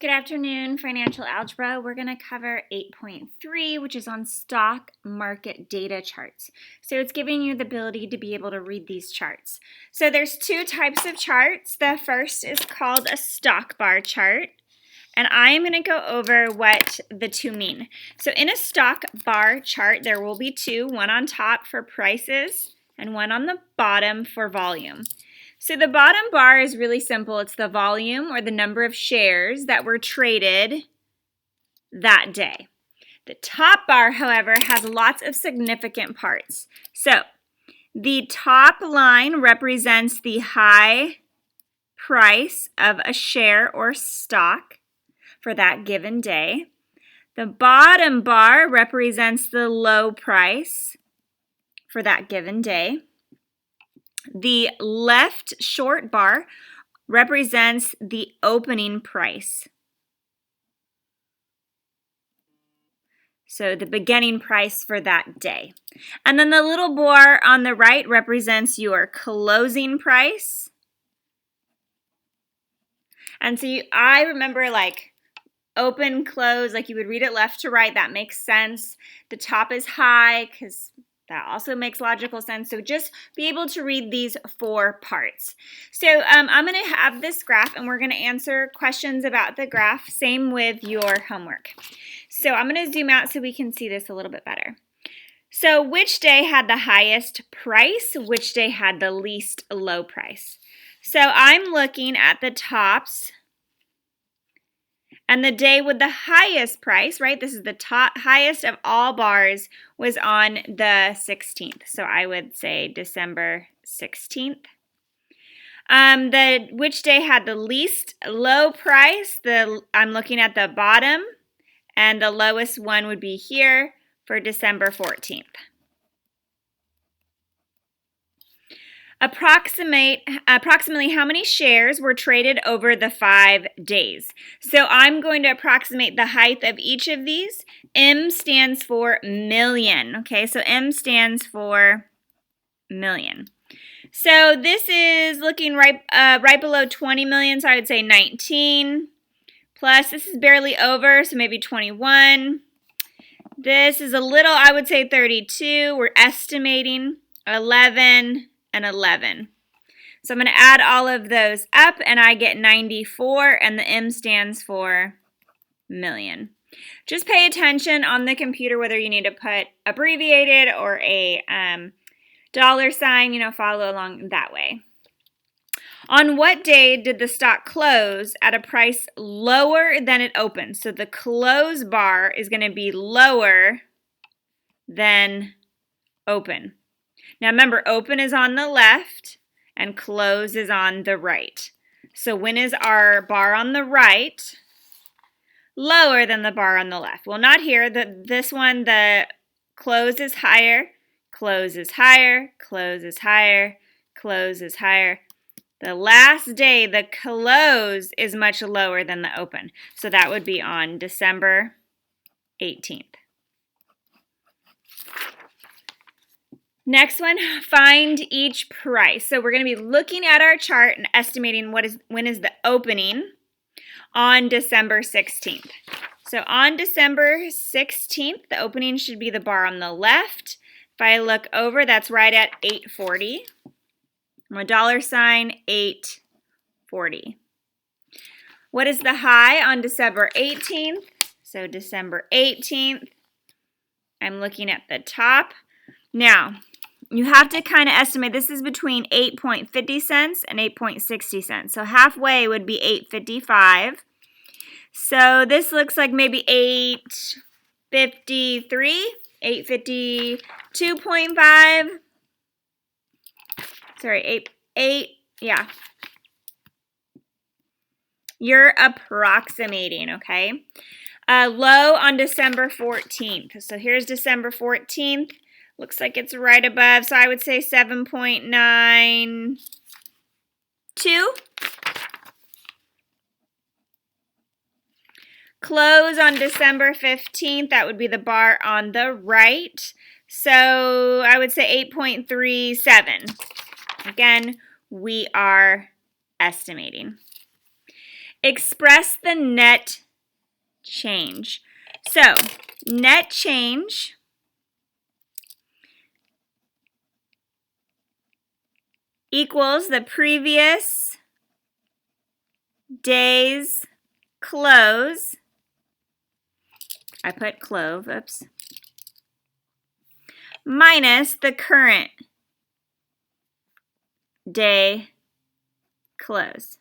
Good afternoon, financial algebra. We're going to cover 8.3, which is on stock market data charts. So it's giving you the ability to be able to read these charts. So there's two types of charts. The first is called a stock bar chart. And I'm going to go over what the two mean. So in a stock bar chart, there will be two, one on top for prices and one on the bottom for volume. So the bottom bar is really simple. It's the volume or the number of shares that were traded that day. The top bar, however, has lots of significant parts. So the top line represents the high price of a share or stock for that given day. The bottom bar represents the low price for that given day. The left short bar represents the opening price. So the beginning price for that day. And then the little bar on the right represents your closing price. And so I remember like open, close, like you would read it left to right. That makes sense. The top is high because that also makes logical sense. So just be able to read these four parts. So I'm going to have this graph and we're going to answer questions about the graph. Same with your homework. So I'm going to zoom out so we can see this a little bit better. So which day had the highest price? Which day had the least low price? So I'm looking at the tops. And the day with the highest price, right, this is the highest of all bars, was on the 16th. So I would say December 16th. Which day had the least low price? I'm looking at the bottom, and the lowest one would be here for December 14th. Approximately how many shares were traded over the 5 days? So I'm going to approximate the height of each of these. M stands for million. Okay, so M stands for million. So this is looking right below 20 million, so I would say 19. Plus, this is barely over, so maybe 21. This is a little, I would say 32. We're estimating 11. And 11. So I'm going to add all of those up and I get 94 and the M stands for million. Just pay attention on the computer whether you need to put abbreviated or a dollar sign, follow along that way. On what day did the stock close at a price lower than it opened? So the close bar is going to be lower than open. Now remember, open is on the left and close is on the right. So when is our bar on the right lower than the bar on the left? Well, not here. This one, the close is higher, close is higher, close is higher, close is higher. The last day, the close is much lower than the open. So that would be on December 18th. Next one, find each price. So we're going to be looking at our chart and estimating when is the opening on December 16th. So on December 16th, the opening should be the bar on the left. If I look over, that's right at 840. I'm a dollar sign, 840. What is the high on December 18th? So December 18th, I'm looking at the top. Now, you have to kind of estimate, this is between 8.50 cents and 8.60 cents. So halfway would be 8.55. So this looks like maybe 8.53, 8.52.5. Sorry, 8, yeah. You're approximating, okay? Low on December 14th. So here's December 14th. Looks like it's right above, so I would say 7.92. Close on December 15th, that would be the bar on the right. So I would say 8.37. Again, we are estimating. express the net change. So, net change equals the previous day's close. I put clove, oops. Minus the current day close.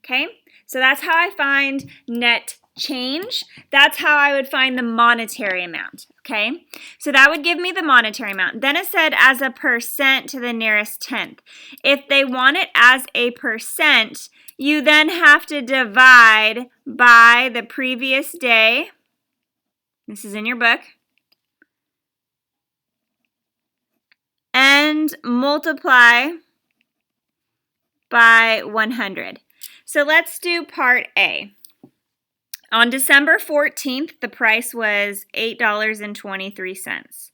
Okay, so that's how I find net change. That's how I would find the monetary amount. Okay, so that would give me the monetary amount. Then it said as a percent to the nearest tenth. If they want it as a percent, you then have to divide by the previous day. This is in your book. And multiply by 100. So let's do part A. On December 14th, the price was $8.23.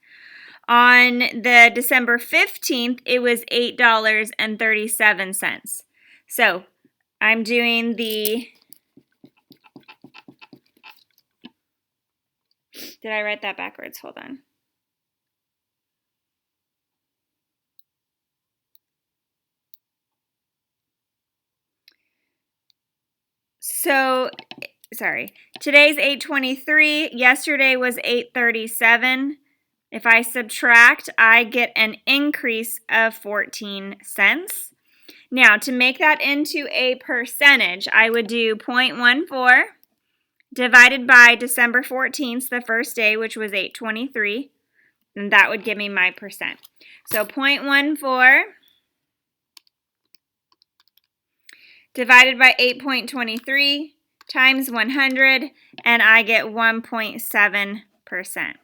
On the December 15th, it was $8.37. So I'm doing the, did I write that backwards? Hold on. So, sorry, today's 8:23, yesterday was 8:37. If I subtract, I get an increase of 14 cents. Now, to make that into a percentage, I would do 0.14 divided by December 14th, the first day, which was 8:23, and that would give me my percent. So 0.14 divided by 8.23 times 100, and I get 1.7%.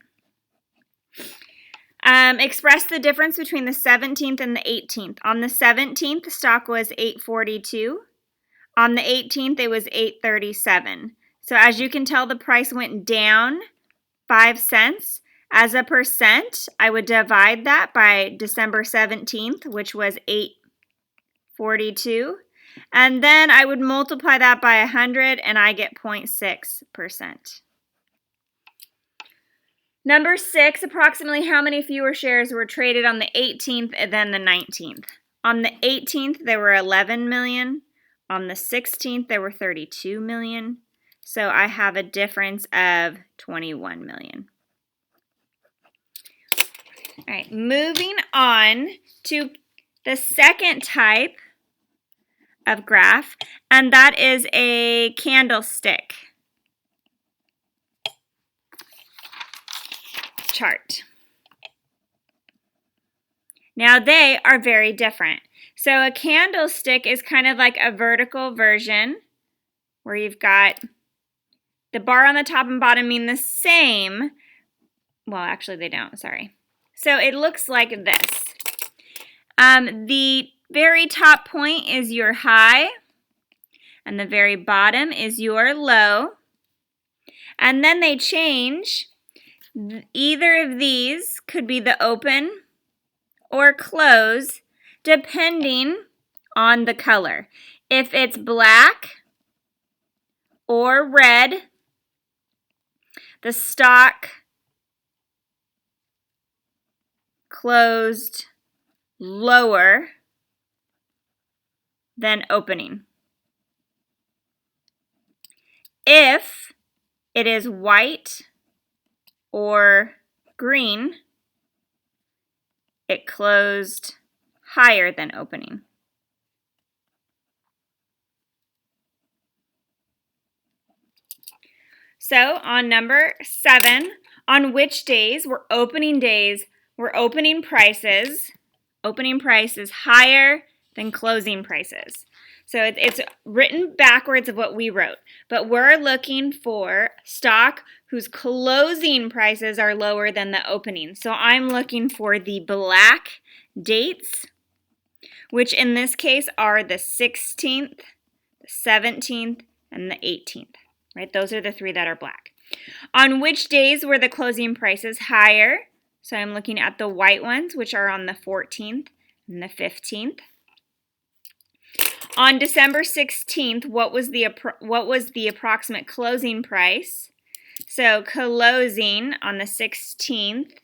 Express the difference between the 17th and the 18th. On the 17th, the stock was $8.42. On the 18th, it was $8.37. So as you can tell, the price went down 5 cents. As a percent, I would divide that by December 17th, which was $8.42. And then I would multiply that by 100, and I get 0.6%. Number 6, approximately how many fewer shares were traded on the 18th than the 19th? On the 18th, there were 11 million. On the 16th, there were 32 million. So I have a difference of 21 million. All right, moving on to the second type of graph, and that is a candlestick chart. Now they are very different. So a candlestick is kind of like a vertical version where you've got the bar on the top and bottom mean the same. Well, actually they don't, sorry. So it looks like this. The very top point is your high, and the very bottom is your low. And then they change. Either of these could be the open or close, depending on the color. If it's black or red, the stock closed lower than opening. If it is white or green, it closed higher than opening. So on number 7, on which days were opening prices higher than closing prices? So it's written backwards of what we wrote, but we're looking for stock whose closing prices are lower than the opening. So I'm looking for the black dates, which in this case are the 16th, the 17th, and the 18th, right? Those are the 3 that are black. On which days were the closing prices higher? So I'm looking at the white ones, which are on the 14th and the 15th. On December 16th, what was the approximate closing price? So closing on the 16th,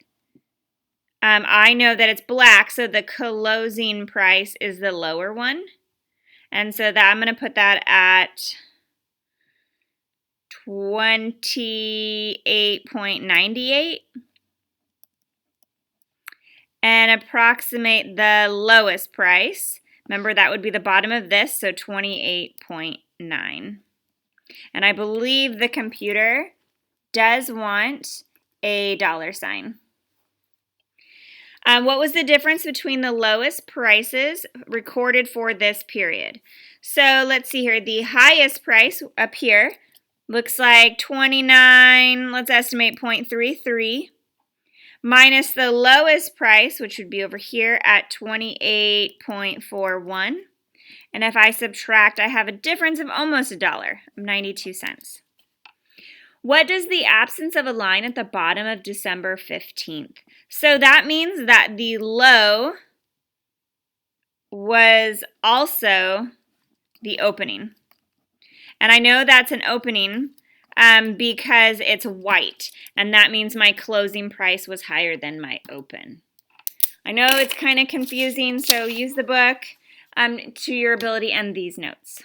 I know that it's black, so the closing price is the lower one. And so that I'm going to put that at 28.98 and approximate the lowest price. Remember, that would be the bottom of this, so 28.9. And I believe the computer does want a dollar sign. What was the difference between the lowest prices recorded for this period? So let's see here. The highest price up here looks like 29, let's estimate 0.33, minus the lowest price, which would be over here at 28.41. And if I subtract, I have a difference of almost $1, 92 cents. What does the absence of a line at the bottom of December 15th? So that means that the low was also the opening. And I know that's an opening because it's white, and that means my closing price was higher than my open. I know it's kind of confusing, so use the book to your ability and these notes.